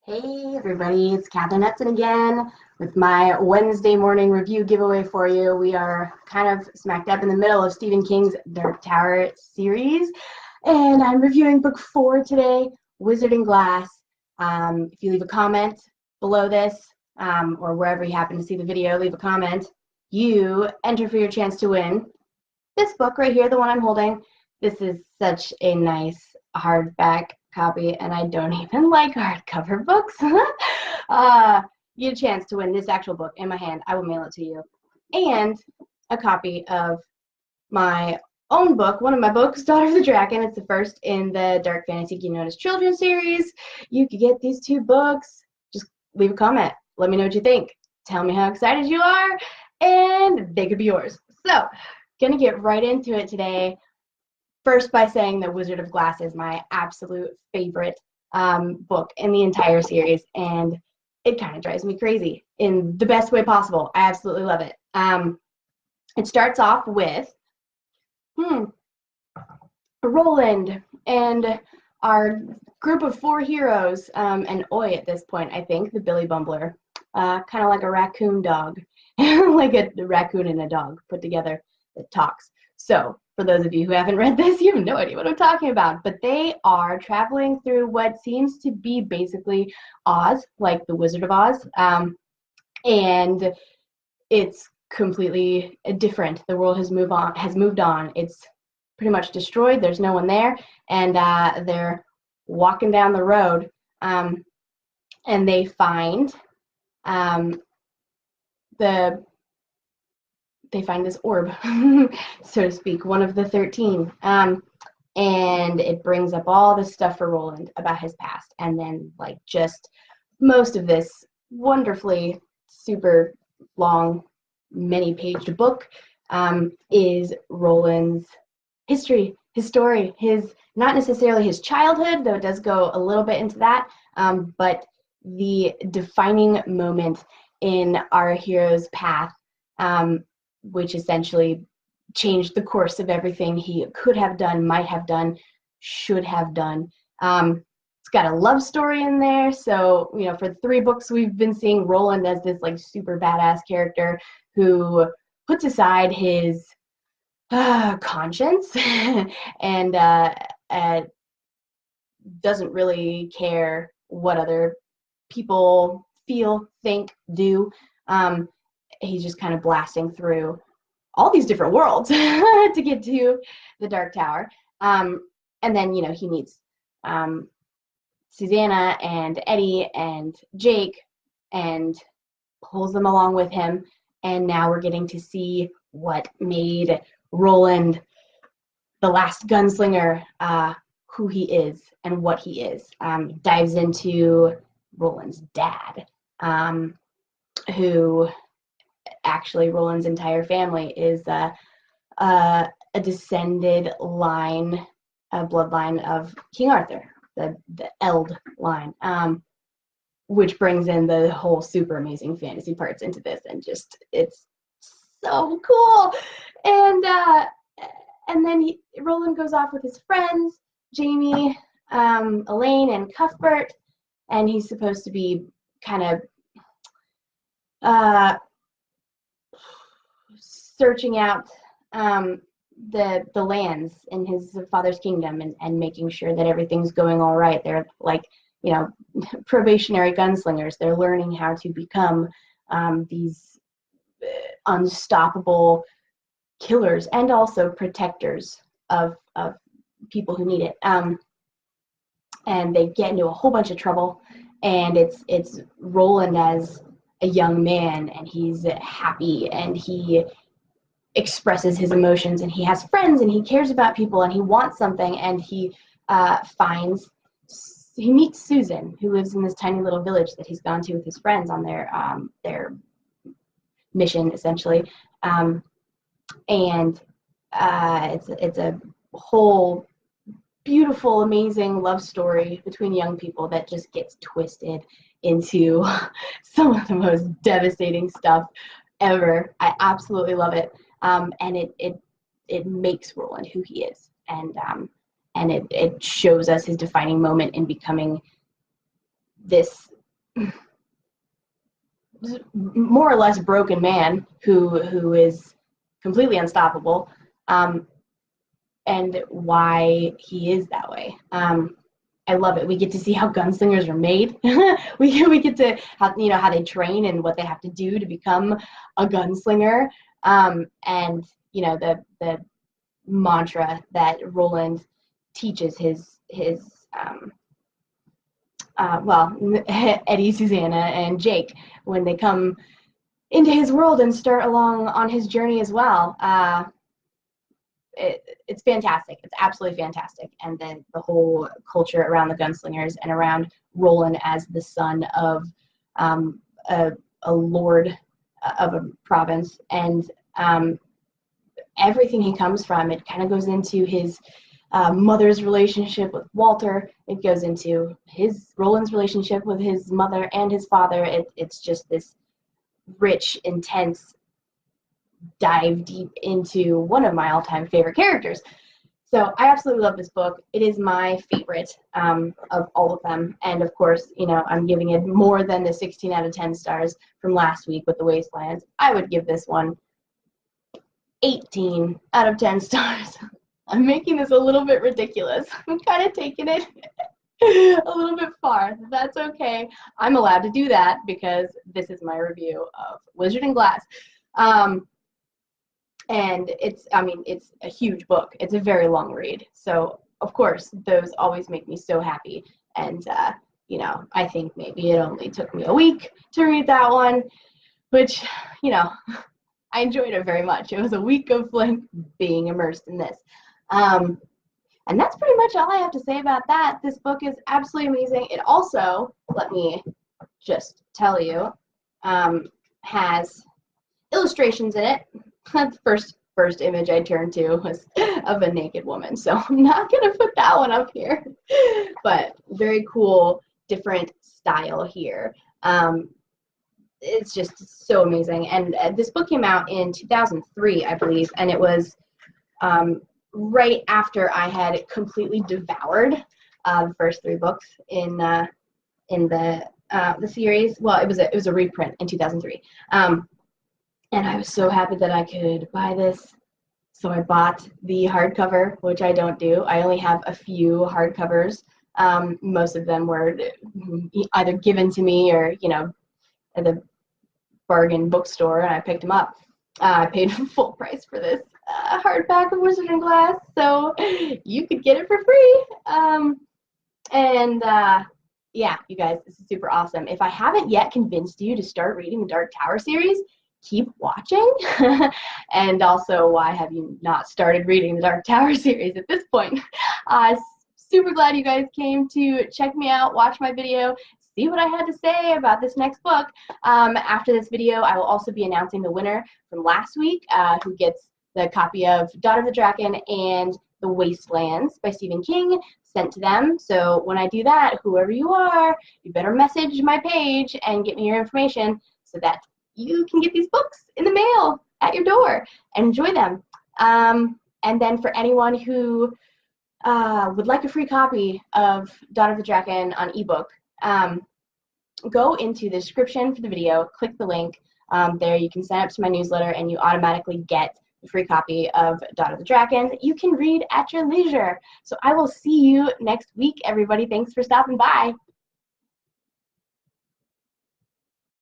Hey everybody, it's Kathrin Hutson again with my Wednesday morning review giveaway for you. We are kind of smack dab in the middle of Stephen King's Dark Tower series, and I'm reviewing book 4 today, Wizard in Glass. If you leave a comment below this, or wherever you happen to see the video, leave a comment. You enter for your chance to win this book right here, the one I'm holding. This is such a nice hardback copy, and I don't even like hardcover books. You get a chance to win this actual book in my hand. I will mail it to you. And a copy of my own book, one of my books, Daughter of the Drackan. It's the first in the Dark Fantasy Gyenona Children's series. You could get these two books. Just leave a comment. Let me know what you think. Tell me how excited you are, and they could be yours. So, gonna get right into it today. First, by saying that Wizard of Glass is my absolute favorite book in the entire series, and it kind of drives me crazy in the best way possible. I absolutely love it. It starts off with Roland and our group of 4 heroes, and Oi at this point, I think, the Billy Bumbler, kind of like a raccoon dog, like a raccoon and a dog put together that talks. So, for those of you who haven't read this, you have no idea what I'm talking about. But they are traveling through what seems to be basically Oz, like the Wizard of Oz. And it's completely different. The world has moved on. It's pretty much destroyed. There's no one there. And they're walking down the road. And they find this orb, so to speak, one of the 13. And it brings up all this stuff for Roland about his past. And then, like, just most of this wonderfully super long, many-paged book is Roland's history, his story, not necessarily his childhood, though it does go a little bit into that, but the defining moment in our hero's path, which essentially changed the course of everything he could have done, might have done, should have done. It's got a love story in there. So, for the 3 books we've been seeing Roland as this like super badass character who puts aside his conscience and doesn't really care what other people feel, think, do. He's just kind of blasting through all these different worlds to get to the Dark Tower. And then, he meets Susanna and Eddie and Jake and pulls them along with him. And now we're getting to see what made Roland the last gunslinger, who he is and what he is. Dives into Roland's dad, who actually Roland's entire family is a descended line, a bloodline of King Arthur, the Eld line, which brings in the whole super amazing fantasy parts into this, and just it's so cool. And then Roland goes off with his friends, Jamie, Elaine, and Cuthbert, and he's supposed to be kind of searching out the lands in his father's kingdom and making sure that everything's going all right. They're like, probationary gunslingers. They're learning how to become these unstoppable killers and also protectors of people who need it. And they get into a whole bunch of trouble, and it's Roland as a young man, and he's happy, and he expresses his emotions, and he has friends, and he cares about people, and he wants something, and he meets Susan, who lives in this tiny little village that he's gone to with his friends on their mission, essentially. And it's a whole beautiful, amazing love story between young people that just gets twisted into some of the most devastating stuff ever. I absolutely love it. And it makes Roland who he is, and it shows us his defining moment in becoming this more or less broken man who is completely unstoppable, and why he is that way. I love it. We get to see how gunslingers are made. we get to how they train and what they have to do to become a gunslinger. And the mantra that Roland teaches his Eddie, Susanna, and Jake when they come into his world and start along on his journey as well. It's fantastic. It's absolutely fantastic. And then the whole culture around the gunslingers and around Roland as the son of a lord of a province, and everything he comes from. It kind of goes into his mother's relationship with Walter. It goes into Roland's relationship with his mother and his father. It's just this rich, intense dive deep into one of my all-time favorite characters. So I absolutely love this book. It is my favorite of all of them. And of course, I'm giving it more than the 16 out of 10 stars from last week with The Wastelands. I would give this one 18 out of 10 stars. I'm making this a little bit ridiculous. I'm kind of taking it a little bit far. That's okay. I'm allowed to do that because this is my review of Wizard and Glass. And it's a huge book. It's a very long read. So, of course, those always make me so happy. And, I think maybe it only took me a week to read that one, which, I enjoyed it very much. It was a week of being immersed in this. And that's pretty much all I have to say about that. This book is absolutely amazing. It also, let me just tell you, has illustrations in it. The first image I turned to was of a naked woman, so I'm not going to put that one up here. But very cool, different style here. It's just so amazing. And this book came out in 2003, I believe, and it was right after I had completely devoured the first 3 books in the series. Well, it was a reprint in 2003. And I was so happy that I could buy this. So I bought the hardcover, which I don't do. I only have a few hardcovers. Most of them were either given to me or, at the bargain bookstore, and I picked them up. I paid full price for this hardback of Wizard and Glass, so you could get it for free. Yeah, you guys, this is super awesome. If I haven't yet convinced you to start reading the Dark Tower series, keep watching. And also, why have you not started reading the Dark Tower series at this point? Super glad you guys came to check me out, watch my video, see what I had to say about this next book. After this video, I will also be announcing the winner from last week, who gets the copy of Daughter of the Drackan and The Wastelands by Stephen King sent to them. So when I do that, whoever you are, you better message my page and get me your information so that you can get these books in the mail at your door and enjoy them. And then for anyone who would like a free copy of Daughter of the Drackan on ebook, go into the description for the video, click the link. There you can sign up to my newsletter and you automatically get the free copy of Daughter of the Drackan that you can read at your leisure. So I will see you next week, everybody. Thanks for stopping by.